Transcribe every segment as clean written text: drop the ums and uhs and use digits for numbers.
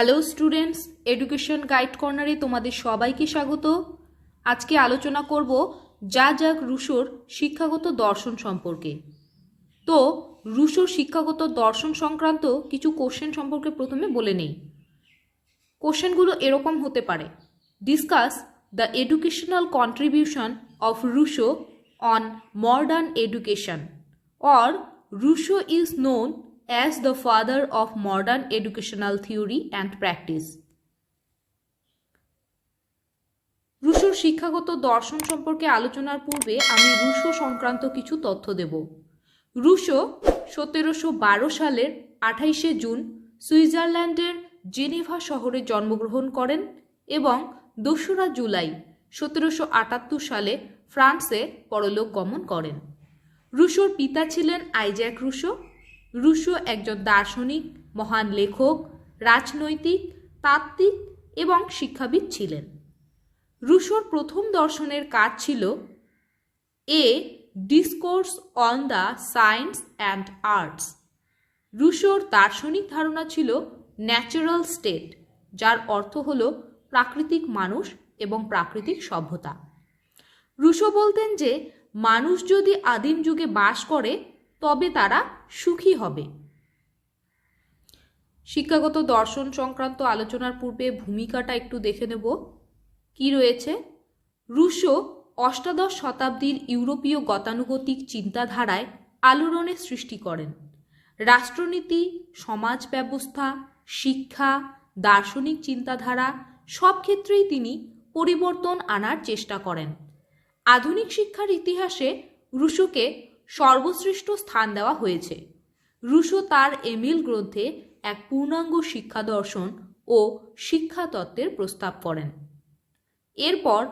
Hello students, education guide কর্নারে তোমাদের সবাইকে স্বাগত। আজকে আলোচনা করব জ্যাঁ জ্যাক রুশোর শিক্ষাগত দর্শন সম্পর্কে। তো রুশোর শিক্ষাগত দর্শন সংক্রান্ত কিছু কোশ্চেন সম্পর্কে প্রথমে বলে নেই। কোশ্চেনগুলো এরকম হতে পারে: discuss the educational contribution of Rousseau on modern education, or Rousseau is known as the father of modern educational theory and practice. রুশোর শিক্ষাগত দর্শন সম্পর্কে আলোচনার পূর্বে আমি রুশো সংক্রান্ত কিছু তথ্য দেব। রুশো 1712 সালের 28শে জুন সুইজারল্যান্ডের জেনেভা শহরে জন্মগ্রহণ করেন এবং 2রা জুলাই 1778 সালে ফ্রান্সে পরলোক গমন করেন। রুশোর পিতা ছিলেন আইজ্যাক রুশো। রুশো একজন দার্শনিক, মহান লেখক, রাজনৈতিক, তাত্ত্বিক এবং শিক্ষাবিদ ছিলেন। রুশোর প্রথম দর্শনের কাজ ছিল a discourse on the science and arts. রুশোর দার্শনিক ধারণা ছিল ন্যাচারাল স্টেট, যার অর্থ হল প্রাকৃতিক মানুষ এবং প্রাকৃতিক সভ্যতা। রুশো বলতেন যে মানুষ যদি আদিম যুগে বাস করে তবে তারা সুখী হবে। শিক্ষাগত দর্শন সংক্রান্ত আলোচনার পূর্বে ভূমিকাটা একটু দেখে নেব। কি রয়েছে? রুশো অষ্টাদশ শতাব্দীর ইউরোপীয় গতানুগতিক চিন্তাধারায় আলোড়নের সৃষ্টি করেন। রাষ্ট্রনীতি, সমাজ ব্যবস্থা, শিক্ষা, দার্শনিক চিন্তাধারা সব ক্ষেত্রেই তিনি পরিবর্তন আনার চেষ্টা করেন। আধুনিক শিক্ষার ইতিহাসে রুশোকে সর্বশ্রেষ্ঠ স্থান দেওয়া হয়েছে। রুশো তার এমিল গ্রন্থে এক পূর্ণাঙ্গ শিক্ষা দর্শন ও শিক্ষা তত্ত্বের প্রস্তাব করেন। এরপর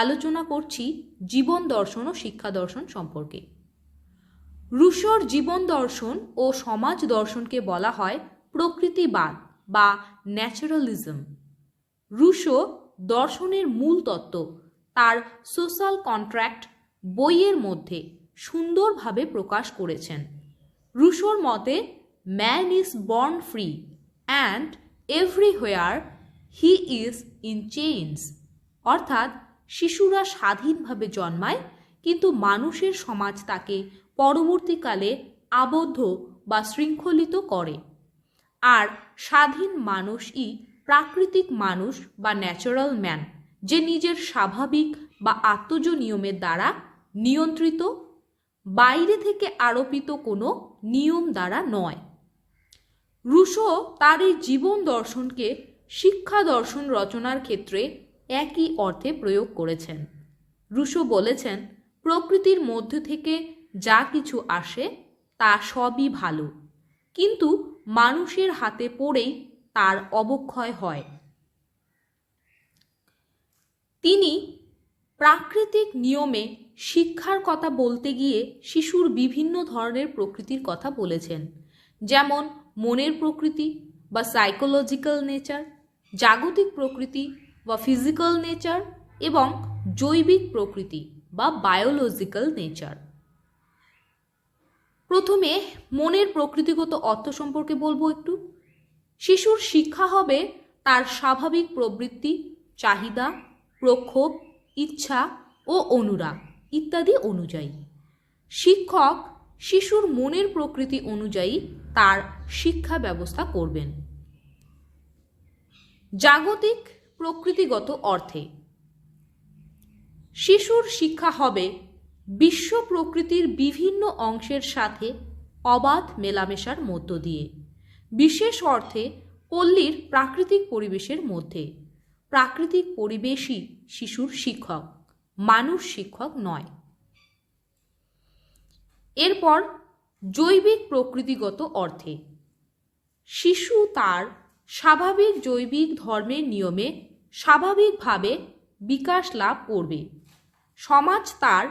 আলোচনা করছি জীবন দর্শন ও শিক্ষা দর্শন সম্পর্কে। রুশোর জীবন দর্শন ও সমাজ দর্শনকে বলা হয় প্রকৃতিবাদ বা ন্যাচারালিজম। রুশো দর্শনের মূল তত্ত্ব তার সোশ্যাল কন্ট্রাক্ট বইয়ের মধ্যে সুন্দরভাবে প্রকাশ করেছেন। রুশোর মতে man is born free and everywhere he is in chains, অর্থাৎ শিশুরা স্বাধীনভাবে জন্মায়, কিন্তু মানুষের সমাজ তাকে পরবর্তীকালে আবদ্ধ বা শৃঙ্খলিত করে। আর স্বাধীন মানুষই প্রাকৃতিক মানুষ বা ন্যাচারাল ম্যান, যে নিজের স্বাভাবিক বা আত্মজ নিয়মের দ্বারা নিয়ন্ত্রিত, বাইরে থেকে আরোপিত কোনো নিয়ম দ্বারা নয়। রুশো তার এই জীবন দর্শনকে শিক্ষা দর্শন রচনার ক্ষেত্রে একই অর্থে প্রয়োগ করেছেন। রুশো বলেছেন, প্রকৃতির মধ্য থেকে যা কিছু আসে তা সবই ভালো, কিন্তু মানুষের হাতে পড়েই তার অবক্ষয় হয়। তিনি প্রাকৃতিক নিয়মে শিক্ষার কথা বলতে গিয়ে শিশুর বিভিন্ন ধরনের প্রকৃতির কথা বলেছেন, যেমন মনের প্রকৃতি বা সাইকোলজিক্যাল নেচার, জাগতিক প্রকৃতি বা ফিজিক্যাল নেচার এবং জৈবিক প্রকৃতি বা বায়োলজিক্যাল নেচার। প্রথমে মনের প্রকৃতিগত অর্থ সম্পর্কে বলবো একটু। শিশুর শিক্ষা হবে তার স্বাভাবিক প্রবৃত্তি, চাহিদা, প্রক্ষোভ, ইচ্ছা ও অনুরাগ ইত্যাদি অনুযায়ী। শিক্ষক শিশুর মনের প্রকৃতি অনুযায়ী তার শিক্ষা ব্যবস্থা করবেন। জাগতিক প্রকৃতিগত অর্থে শিশুর শিক্ষা হবে বিশ্ব প্রকৃতির বিভিন্ন অংশের সাথে অবাধ মেলামেশার মধ্য দিয়ে, বিশেষ অর্থে পল্লীর প্রাকৃতিক পরিবেশের মধ্যে। প্রাকৃতিক পরিবেশই শিশুর শিক্ষক, মানুষ শিক্ষক নয়। এরপর জৈবিক প্রকৃতিগত অর্থে শিশু তার স্বাভাবিক জৈবিক ধর্মের নিয়মে স্বাভাবিকভাবে বিকাশ লাভ করবে। সমাজ তার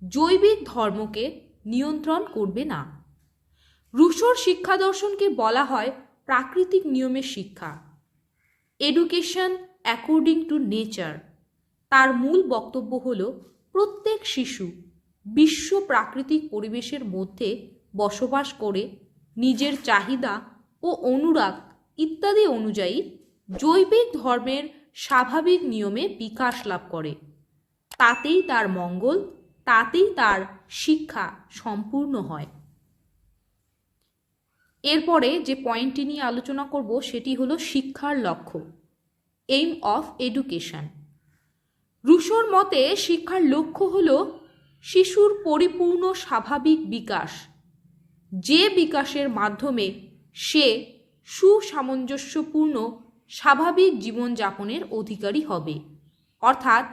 জৈবিক ধর্মকে নিয়ন্ত্রণ করবে না। রুশোর শিক্ষা দর্শনকে বলা হয় প্রাকৃতিক নিয়মের শিক্ষা, এডুকেশন অ্যাকর্ডিং টু নেচার। তার মূল বক্তব্য হল প্রত্যেক শিশু বিশ্ব প্রাকৃতিক পরিবেশের মধ্যে বসবাস করে নিজের চাহিদা ও অনুরাগ ইত্যাদি অনুযায়ী জৈবিক ধর্মের স্বাভাবিক নিয়মে বিকাশ লাভ করে, তাতেই তার মঙ্গল, তাতেই তার শিক্ষা সম্পূর্ণ হয়। এরপরে যে পয়েন্টটি নিয়ে আলোচনা করব সেটি হলো শিক্ষার লক্ষ্য, এইম অফ এডুকেশন। রুশোর মতে শিক্ষার লক্ষ্য হল শিশুর পরিপূর্ণ স্বাভাবিক বিকাশ, যে বিকাশের মাধ্যমে সে সুসামঞ্জস্যপূর্ণ স্বাভাবিক জীবনযাপনের অধিকারী হবে। অর্থাৎ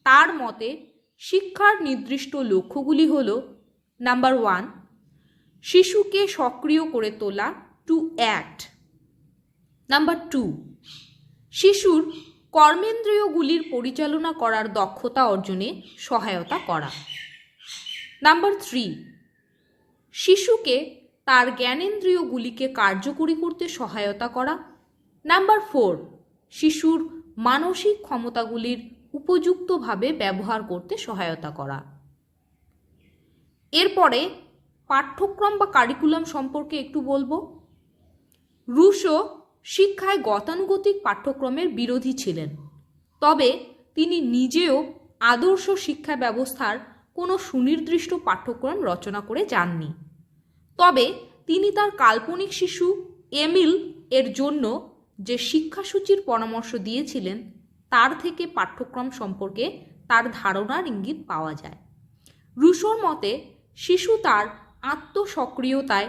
তার মতে শিক্ষার নির্দিষ্ট লক্ষ্যগুলি হল: নাম্বার 1, শিশুকে সক্রিয় করে তোলা, টু অ্যাক্ট। নাম্বার 2, শিশুর কর্মেন্দ্রিয়গুলির পরিচালনা করার দক্ষতা অর্জনে সহায়তা করা। নাম্বার 3, শিশুকে তার জ্ঞানেন্দ্রিয়গুলিকে কার্যকরী করতে সহায়তা করা। নাম্বার 4, শিশুর মানসিক ক্ষমতাগুলির উপযুক্তভাবে ব্যবহার করতে সহায়তা করা। এরপরে পাঠ্যক্রম বা কারিকুলাম সম্পর্কে একটু বলবো। রুশো শিক্ষায় গতানুগতিক পাঠ্যক্রমের বিরোধী ছিলেন, তবে তিনি নিজেও আদর্শ শিক্ষা ব্যবস্থার কোনো সুনির্দিষ্ট পাঠ্যক্রম রচনা করে যাননি। তবে তিনি তার কাল্পনিক শিশু এমিল এর জন্য যে শিক্ষাসূচির পরামর্শ দিয়েছিলেন তার থেকে পাঠ্যক্রম সম্পর্কে তার ধারণার ইঙ্গিত পাওয়া যায়। রুশোর মতে শিশু তার আত্মসক্রিয়তায়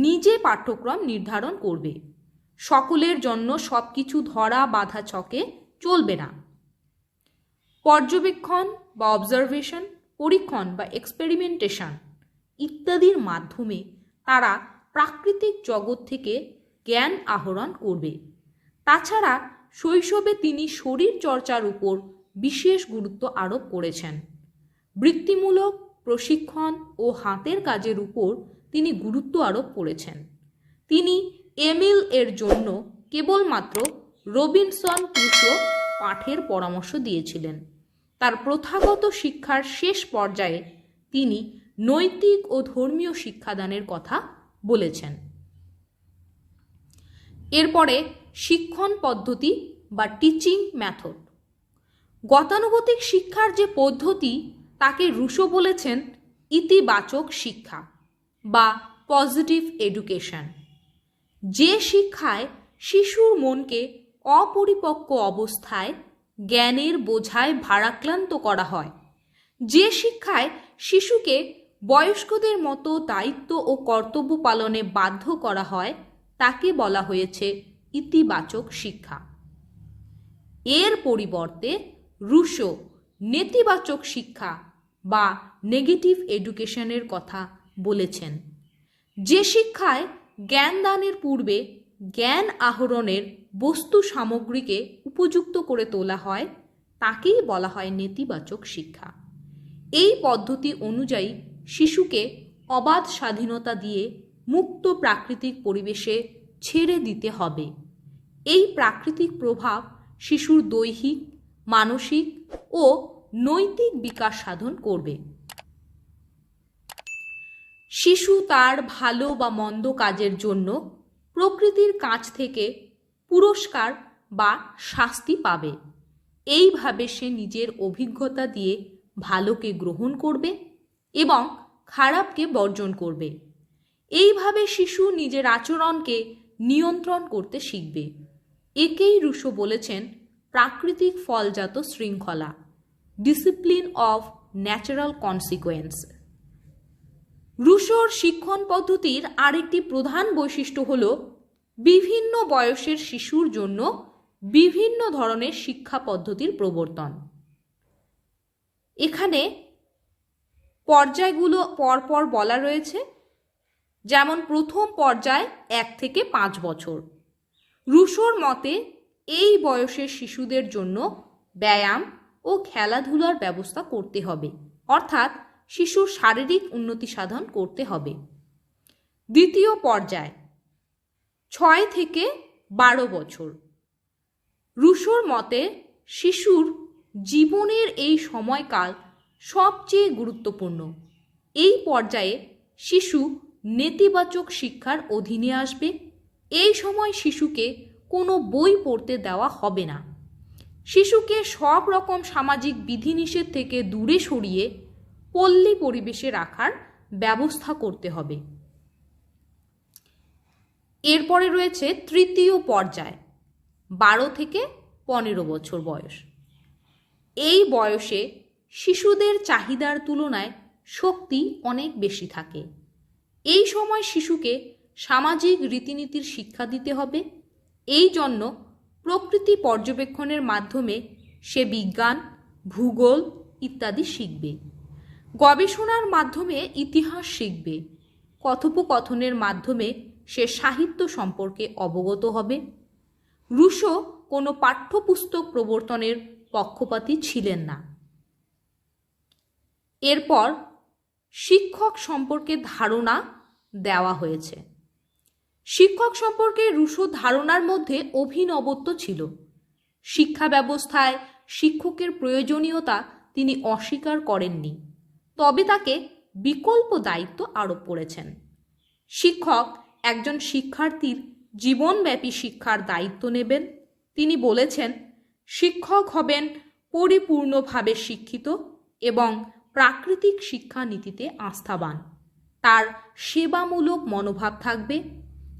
নিজে পাঠ্যক্রম নির্ধারণ করবে, সকলের জন্য সব কিছু ধরা বাঁধা ছকে চলবে না। পর্যবেক্ষণ বা অবজারভেশন, পরীক্ষণ বা এক্সপেরিমেন্টেশন ইত্যাদির মাধ্যমে তারা প্রাকৃতিক জগৎ থেকে জ্ঞান আহরণ করবে। তাছাড়া শৈশবে তিনি শরীর চর্চার উপর বিশেষ গুরুত্ব আরোপ করেছেন। বৃত্তিমূলক প্রশিক্ষণ ও হাতের কাজের উপর তিনি গুরুত্ব আরোপ করেছেন। তিনি এমিল এর জন্য কেবলমাত্র রবিনসন ক্রুসো পাঠের পরামর্শ দিয়েছিলেন। তার প্রথাগত শিক্ষার শেষ পর্যায়ে তিনি নৈতিক ও ধর্মীয় শিক্ষাদানের কথা বলেছেন। এরপরে শিক্ষণ পদ্ধতি বা টিচিং মেথড। গতানুগতিক শিক্ষার যে পদ্ধতি তাকে রুশো বলেছেন ইতিবাচক শিক্ষা বা পজিটিভ এডুকেশন। যে শিক্ষায় শিশুর মনকে অপরিপক্ক অবস্থায় জ্ঞানের বোঝায় ভারাক্রান্ত করা হয়, যে শিক্ষায় শিশুকে বয়স্কদের মতো দায়িত্ব ও কর্তব্য পালনে বাধ্য করা হয়, তাকে বলা হয়েছে ইতিবাচক শিক্ষা। এর পরিবর্তে রুশো নেতিবাচক শিক্ষা বা নেগেটিভ এডুকেশনের কথা বলেছেন। যে শিক্ষায় জ্ঞান দানের পূর্বে জ্ঞান আহরণের বস্তু সামগ্রীকে উপযুক্ত করে তোলা হয়, তাকেই বলা হয় নেতিবাচক শিক্ষা। এই পদ্ধতি অনুযায়ী শিশুকে অবাধ স্বাধীনতা দিয়ে মুক্ত প্রাকৃতিক পরিবেশে ছেড়ে দিতে হবে। এই প্রাকৃতিক প্রভাব শিশুর দৈহিক, মানসিক ও নৈতিক বিকাশ সাধন করবে। শিশু তার ভালো বা মন্দ কাজের জন্য প্রকৃতির কাছ থেকে পুরস্কার বা শাস্তি পাবে। এইভাবে সে নিজের অভিজ্ঞতা দিয়ে ভালোকে গ্রহণ করবে এবং খারাপকে বর্জন করবে। এইভাবে শিশু নিজের আচরণকে নিয়ন্ত্রণ করতে শিখবে। একেই রুশো বলেছেন প্রাকৃতিক ফলজাত শৃঙ্খলা, ডিসিপ্লিন অফ ন্যাচারাল কনসিকোয়েন্স। রুশোর শিক্ষণ পদ্ধতির আরেকটি প্রধান বৈশিষ্ট্য হল বিভিন্ন বয়সের শিশুর জন্য বিভিন্ন ধরনের শিক্ষা পদ্ধতির প্রবর্তন। এখানে পর্যায়গুলো পরপর বলা রয়েছে। যেমন প্রথম পর্যায় 1 থেকে 5 বছর। রুশোর মতে এই বয়সের শিশুদের জন্য ব্যায়াম ও খেলাধুলার ব্যবস্থা করতে হবে, অর্থাৎ শিশুর শারীরিক উন্নতি সাধন করতে হবে। দ্বিতীয় পর্যায় 6 থেকে 12 বছর। রুশোর মতে শিশুর জীবনের এই সময়কাল সবচেয়ে গুরুত্বপূর্ণ। এই পর্যায়ে শিশু নেতিবাচক শিক্ষার অধীনে আসবে। এই সময় শিশুকে কোনো বই পড়তে দেওয়া হবে না। শিশুকে সব রকম সামাজিক বিধিনিষেধ থেকে দূরে সরিয়ে পল্লী পরিবেশে রাখার ব্যবস্থা করতে হবে। এরপরে রয়েছে তৃতীয় পর্যায়, 12 থেকে 15 বছর বয়স। এই বয়সে শিশুদের চাহিদার তুলনায় শক্তি অনেক বেশি থাকে। এই সময় শিশুকে সামাজিক রীতিনীতির শিক্ষা দিতে হবে। এই জন্য প্রকৃতি পর্যবেক্ষণের মাধ্যমে সে বিজ্ঞান, ভূগোল ইত্যাদি শিখবে। গবেষণার মাধ্যমে ইতিহাস শিখবে। কথোপকথনের মাধ্যমে সে সাহিত্য সম্পর্কে অবগত হবে। রুশো কোনো পাঠ্যপুস্তক প্রবর্তনের পক্ষপাতী ছিলেন না। এরপর শিক্ষক সম্পর্কে ধারণা দেওয়া হয়েছে। শিক্ষক সম্পর্কে রুশো ধারণার মধ্যে অভিনবত্ব ছিল। শিক্ষা ব্যবস্থায় শিক্ষকের প্রয়োজনীয়তা তিনি অস্বীকার করেননি, তবে তাকে বিকল্প দায়িত্ব আরোপ করেছেন। শিক্ষক একজন শিক্ষার্থীর জীবনব্যাপী শিক্ষার দায়িত্ব নেবেন। তিনি বলেছেন, শিক্ষক হবেন পরিপূর্ণভাবে শিক্ষিত এবং প্রাকৃতিক শিক্ষানীতিতে আস্থাবান। তার সেবামূলক মনোভাব থাকবে।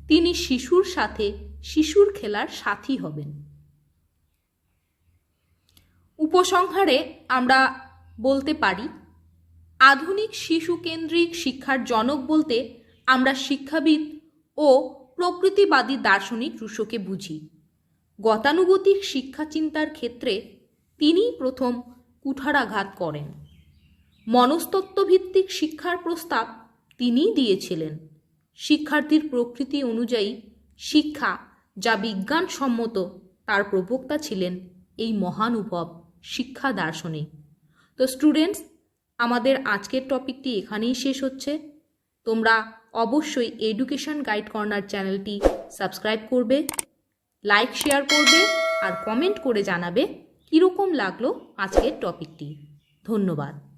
তিনি শিশুর সাথে শিশুর খেলার সাথী হবেন। উপসংহারে আমরা বলতে পারি, আধুনিক শিশুকেন্দ্রিক শিক্ষার জনক বলতে আমরা শিক্ষাবিদ ও প্রকৃতিবাদী দার্শনিক রুশোকে বুঝি। গতানুগতিক শিক্ষা চিন্তার ক্ষেত্রে তিনিই প্রথম কুঠারাঘাত করেন। মনস্তত্ত্বভিত্তিক শিক্ষার প্রস্তাব তিনিই দিয়েছিলেন। শিক্ষার্থীর প্রকৃতি অনুযায়ী শিক্ষা যা বিজ্ঞানসম্মত তার প্রবক্তা ছিলেন এই মহানুভব শিক্ষা দার্শনিক। তো স্টুডেন্টস, আমাদের আজকের টপিকটি এখানেই শেষ হচ্ছে। তোমরা অবশ্যই এডুকেশন গাইড কর্নার চ্যানেলটি সাবস্ক্রাইব করবে, লাইক শেয়ার করবে আর কমেন্ট করে জানাবে কীরকম লাগলো আজকের টপিকটি। ধন্যবাদ।